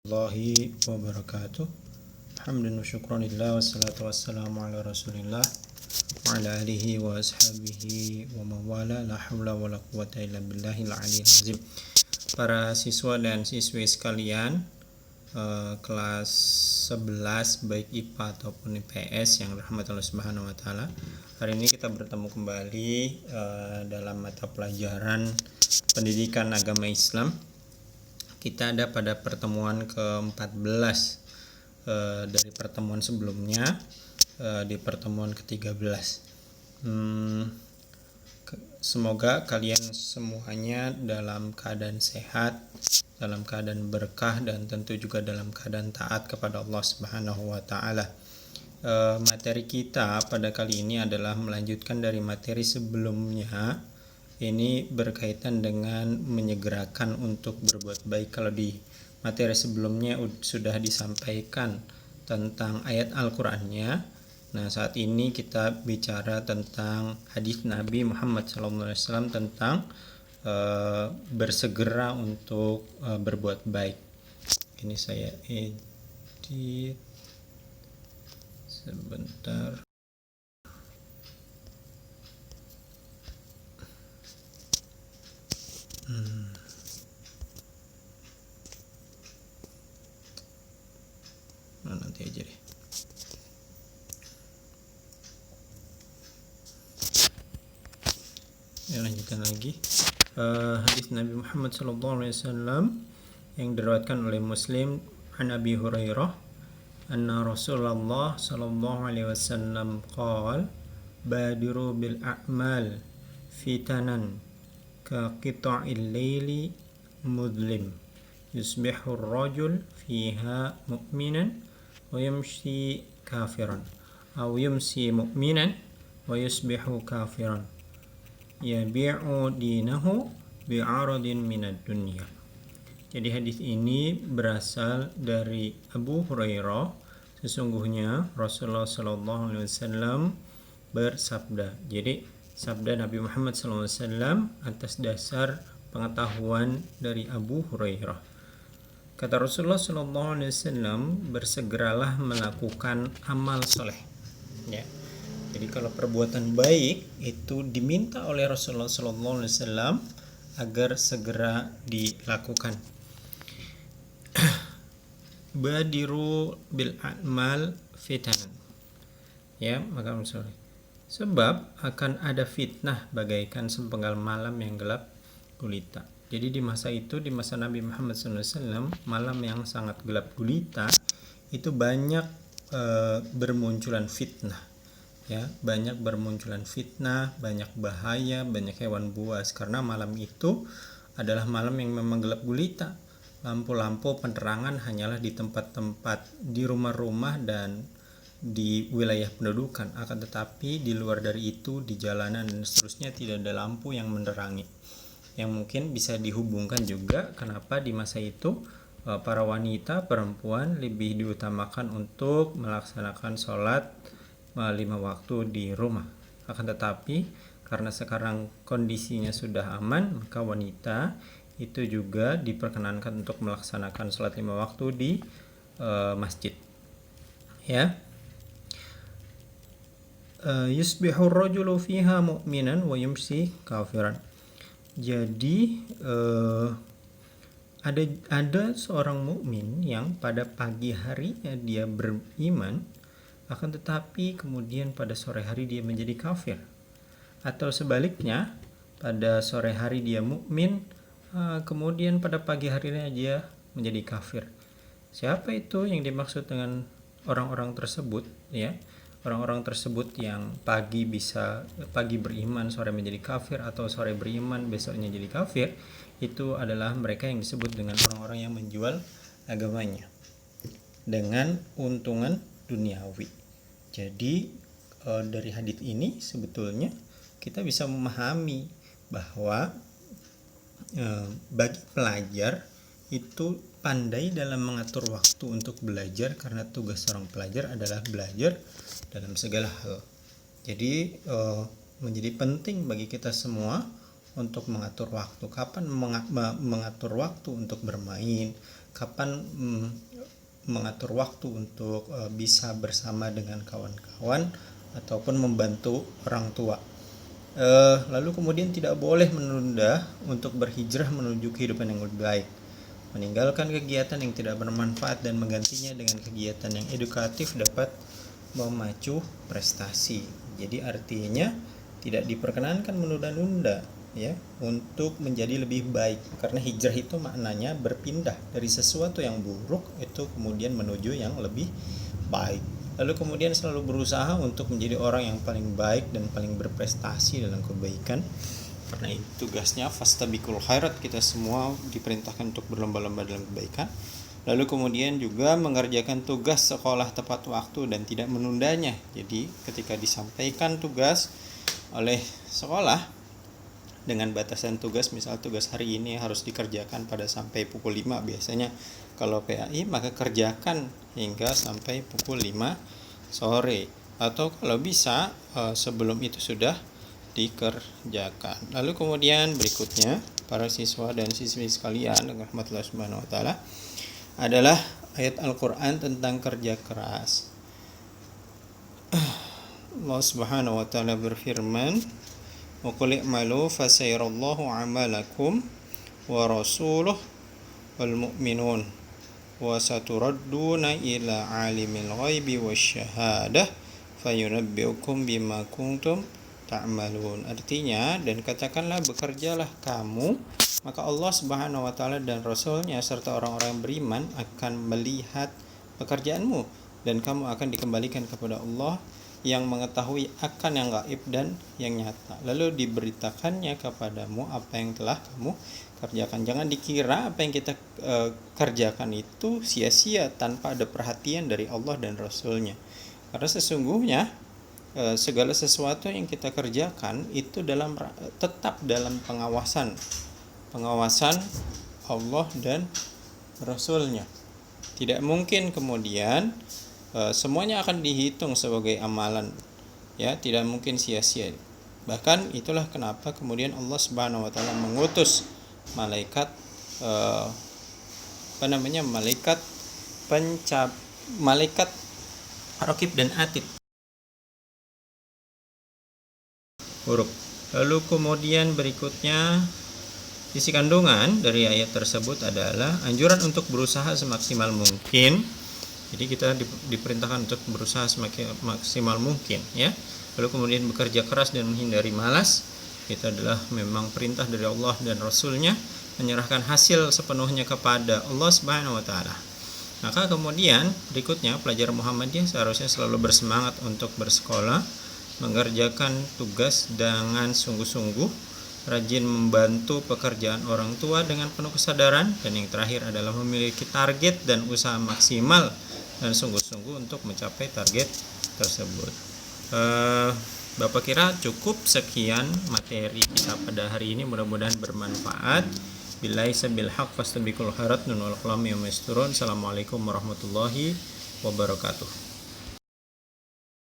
Warahmatullahi wabarakatuh. Hamdan wa syukranillah wassalatu wassalamu ala rasulillah wa ala alihi wa ashabihi wa mawala la hawla wa la quwata illa billahil aliyil azim. Para siswa dan siswi sekalian, kelas 11 baik IPA ataupun IPS yang rahmat Allah Subhanahu wa taala. Hari ini kita bertemu kembali dalam mata pelajaran Pendidikan Agama Islam. Kita ada pada pertemuan ke-14 dari pertemuan sebelumnya, di pertemuan ke-13. Semoga kalian semuanya dalam keadaan sehat, dalam keadaan berkah, dan tentu juga dalam keadaan taat kepada Allah Subhanahu wa taala. Materi kita pada kali ini adalah melanjutkan dari materi sebelumnya. Ini berkaitan dengan menyegerakan untuk berbuat baik. Kalau di materi sebelumnya sudah disampaikan tentang ayat Al-Qur'annya. Nah, saat ini kita bicara tentang hadis Nabi Muhammad SAW tentang bersegera untuk berbuat baik. Ini saya edit sebentar. Nanti aja deh. Ya, lanjutkan lagi. Hadis Nabi Muhammad SAW yang diriwayatkan oleh Muslim an Abi Hurairah anna Rasulullah sallallahu alaihi wasallam qala badiru bil a'mal fitanan ka qita'il laili mudlim yusbihu ar-rajul fiha mu'minan wa yamshi kafiran aw yumsi mu'minan wa yusbihu kafiran yabi'u dinahu bi'aradin minad dunya. Jadi hadis ini berasal dari Abu Hurairah. Sesungguhnya Rasulullah sallallahu alaihi wasallam bersabda. Jadi sabda Nabi Muhammad sallallahu alaihi wasallam atas dasar pengetahuan dari Abu Hurairah. Kata Rasulullah sallallahu alaihi wasallam, bersegeralah melakukan amal soleh. Ya. Jadi kalau perbuatan baik itu diminta oleh Rasulullah sallallahu alaihi wasallam agar segera dilakukan. Badiru bil a'mal fitanan. Ya, maka sorry. Sebab akan ada fitnah bagaikan sepenggal malam yang gelap gulita. Jadi di masa itu, di masa Nabi Muhammad SAW, malam yang sangat gelap gulita itu banyak bermunculan fitnah. Ya, banyak bermunculan fitnah, banyak bahaya, banyak hewan buas karena malam itu adalah malam yang memang gelap gulita. Lampu-lampu penerangan hanyalah di tempat-tempat di rumah-rumah dan di wilayah pendudukan, akan tetapi di luar dari itu, di jalanan dan seterusnya tidak ada lampu yang menerangi. Yang mungkin bisa dihubungkan juga kenapa di masa itu para wanita, perempuan lebih diutamakan untuk melaksanakan sholat 5 waktu di rumah. Akan tetapi karena sekarang kondisinya sudah aman, maka wanita itu juga diperkenankan untuk melaksanakan sholat 5 waktu di masjid. Ya. Yusbihur rajulu fiha mu'minan wa yumsi kafiran. Jadi ada seorang mukmin yang pada pagi harinya dia beriman, akan tetapi kemudian pada sore hari dia menjadi kafir. Atau sebaliknya, pada sore hari dia mukmin, kemudian pada pagi harinya dia menjadi kafir. Siapa itu yang dimaksud dengan orang-orang tersebut? Ya, orang-orang tersebut yang pagi beriman, sore menjadi kafir, atau sore beriman, besoknya jadi kafir, itu adalah mereka yang disebut dengan orang-orang yang menjual agamanya dengan untungan duniawi. Jadi dari hadits ini sebetulnya kita bisa memahami bahwa bagi pelajar itu pandai dalam mengatur waktu untuk belajar, karena tugas seorang pelajar adalah belajar dalam segala hal. Jadi menjadi penting bagi kita semua untuk mengatur waktu. Kapan mengatur waktu untuk bermain, kapan mengatur waktu untuk bisa bersama dengan kawan-kawan ataupun membantu orang tua. Lalu kemudian tidak boleh menunda untuk berhijrah menuju kehidupan yang lebih baik, meninggalkan kegiatan yang tidak bermanfaat dan menggantinya dengan kegiatan yang edukatif dapat memacu prestasi. Jadi artinya tidak diperkenankan menunda-nunda ya untuk menjadi lebih baik, karena hijrah itu maknanya berpindah dari sesuatu yang buruk itu kemudian menuju yang lebih baik. Lalu kemudian selalu berusaha untuk menjadi orang yang paling baik dan paling berprestasi dalam kebaikan. Karena itu tugasnya fastabiqul khairat, kita semua diperintahkan untuk berlomba-lomba dalam kebaikan. Lalu kemudian juga mengerjakan tugas sekolah tepat waktu dan tidak menundanya. Jadi ketika disampaikan tugas oleh sekolah dengan batasan tugas, misal tugas hari ini harus dikerjakan pada sampai pukul 5 biasanya kalau PAI, maka kerjakan hingga sampai pukul 5 sore, atau kalau bisa sebelum itu sudah dikerjakan. Lalu kemudian berikutnya para siswa dan siswi sekalian dengan rahmatullah subhanahu wa ta'ala adalah ayat Al-Quran tentang kerja keras. Allah subhanahu wa ta'ala berfirman, wa qul i'malu fasayarallahu 'amalakum wa rasuluhu wal mu'minun wa saturadduna ila 'alimil ghaibi wasyahadah fayunabbi'ukum bima kuntum ta'malun. Artinya, dan katakanlah bekerjalah kamu, maka Allah subhanahu wa ta'ala dan Rasulnya serta orang-orang yang beriman akan melihat pekerjaanmu, dan kamu akan dikembalikan kepada Allah yang mengetahui akan yang gaib dan yang nyata. Lalu diberitakannya kepadamu apa yang telah kamu kerjakan. Jangan dikira apa yang kita kerjakan itu sia-sia tanpa ada perhatian dari Allah dan Rasulnya. Karena sesungguhnya segala sesuatu yang kita kerjakan itu tetap dalam pengawasan Allah dan Rasulnya. Tidak mungkin kemudian semuanya akan dihitung sebagai amalan, ya, tidak mungkin sia-sia. Bahkan itulah kenapa kemudian Allah Subhanahu wa taala mengutus malaikat malaikat Raqib dan Atid huruf. Lalu kemudian berikutnya isi kandungan dari ayat tersebut adalah anjuran untuk berusaha semaksimal mungkin. Jadi kita diperintahkan untuk berusaha semakin maksimal mungkin, ya. Lalu kemudian bekerja keras dan menghindari malas. Itu adalah memang perintah dari Allah dan Rasulnya, menyerahkan hasil sepenuhnya kepada Allah Subhanahu wa taala. Maka kemudian berikutnya pelajar Muhammadiyah seharusnya selalu bersemangat untuk bersekolah, mengerjakan tugas dengan sungguh-sungguh, rajin membantu pekerjaan orang tua dengan penuh kesadaran, dan yang terakhir adalah memiliki target dan usaha maksimal dan sungguh-sungguh untuk mencapai target tersebut. Bapak kira cukup sekian materi kita pada hari ini, mudah-mudahan bermanfaat. Billahi sabil haq fastabiqul khairat. Assalamualaikum warahmatullahi wabarakatuh.